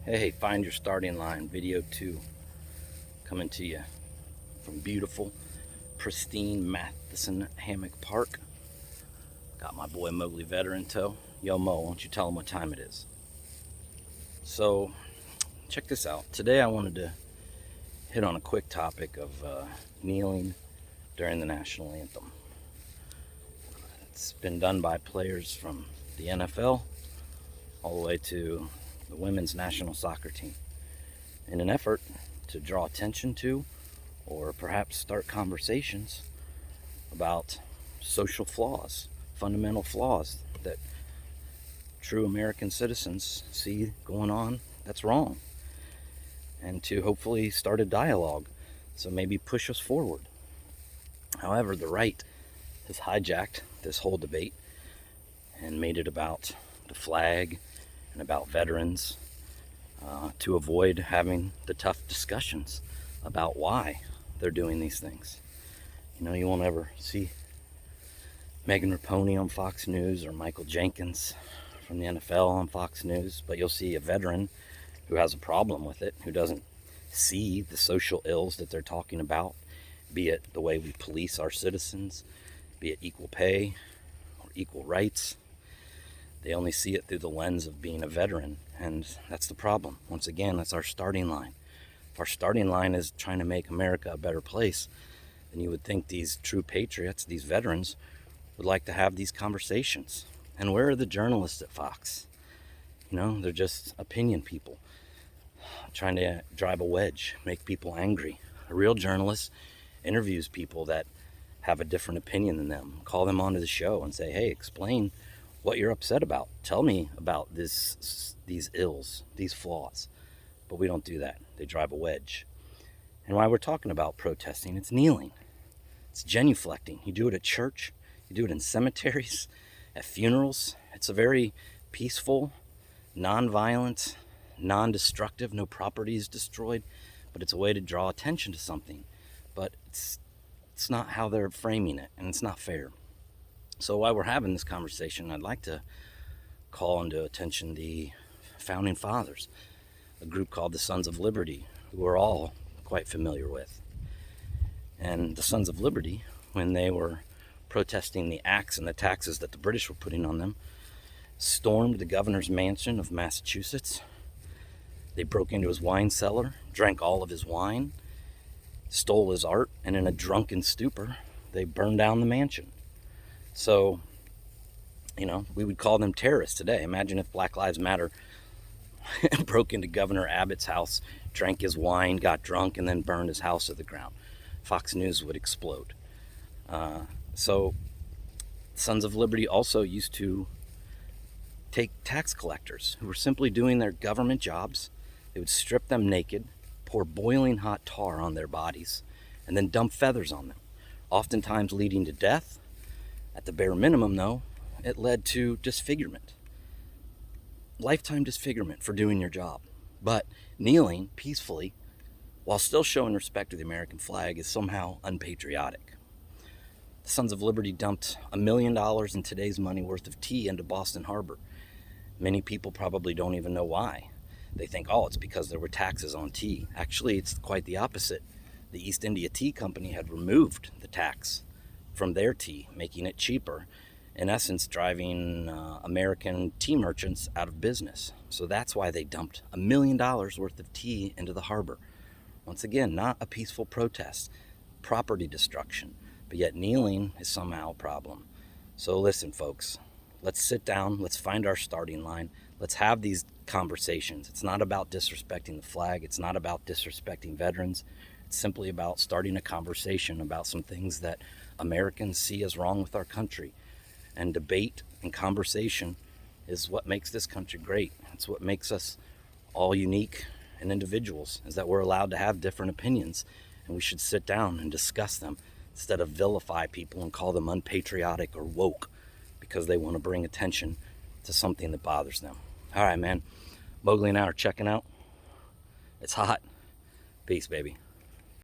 Hey, find your starting line, video 2, coming to you from beautiful, pristine Matheson Hammock Park. Got my boy Mowgli Vetter in tow. Yo, Mo, why don't you tell him what time it is? So, check this out. Today I wanted to hit on a quick topic of kneeling during the national anthem. It's been done by players from the NFL all the way to the women's national soccer team in an effort to draw attention to or perhaps start conversations about social flaws, fundamental flaws that true American citizens see going on that's wrong, and to hopefully start a dialogue, so maybe push us forward. However, the right has hijacked this whole debate and made it about the flag and about veterans to avoid having the tough discussions about why they're doing these things. You know, you won't ever see Megan Rapinoe on Fox News or Michael Jenkins from the NFL on Fox News, but you'll see a veteran who has a problem with it, who doesn't see the social ills that they're talking about, be it the way we police our citizens, be it equal pay or equal rights. They only see it through the lens of being a veteran, and that's the problem. Once again, that's our starting line. If our starting line is trying to make America a better place, then you would think these true patriots, these veterans, would like to have these conversations. And where are the journalists at Fox? You know, they're just opinion people trying to drive a wedge, make people angry. A real journalist interviews people that have a different opinion than them, call them onto the show and say, hey, explain what you're upset about. Tell me about these ills, these flaws. But we don't do that. They drive a wedge. And while we're talking about protesting, it's kneeling. It's genuflecting. You do it at church. You do it in cemeteries, at funerals. It's a very peaceful, non-violent, non-destructive, no property is destroyed, but it's a way to draw attention to something. But it's not how they're framing it, and it's not fair. So while we're having this conversation, I'd like to call into attention the Founding Fathers, a group called the Sons of Liberty, who we're all quite familiar with. And the Sons of Liberty, when they were protesting the acts and the taxes that the British were putting on them, stormed the governor's mansion of Massachusetts. They broke into his wine cellar, drank all of his wine, stole his art, and in a drunken stupor, they burned down the mansion. So, you know, we would call them terrorists today. Imagine if Black Lives Matter broke into Governor Abbott's house, drank his wine, got drunk, and then burned his house to the ground. Fox News would explode. So, Sons of Liberty also used to take tax collectors who were simply doing their government jobs. They would strip them naked, pour boiling hot tar on their bodies, and then dump feathers on them, oftentimes leading to death. At the bare minimum, though, it led to disfigurement. Lifetime disfigurement for doing your job. But kneeling peacefully while still showing respect to the American flag is somehow unpatriotic. The Sons of Liberty dumped $1 million in today's money worth of tea into Boston Harbor. Many people probably don't even know why. They think, oh, it's because there were taxes on tea. Actually, it's quite the opposite. The East India Tea Company had removed the tax from their tea, making it cheaper, in essence driving American tea merchants out of business. So that's why they dumped $1 million worth of tea into the harbor. Once again, not a peaceful protest, property destruction, but yet kneeling is somehow a problem. So listen, folks, let's sit down, let's find our starting line, let's have these conversations. It's not about disrespecting the flag, it's not about disrespecting veterans. It's simply about starting a conversation about some things that Americans see as wrong with our country. And debate and conversation is what makes this country great. It's what makes us all unique and individuals, is that we're allowed to have different opinions, and we should sit down and discuss them instead of vilify people and call them unpatriotic or woke because they want to bring attention to something that bothers them. All right, man. Mowgli and I are checking out. It's hot. Peace, baby.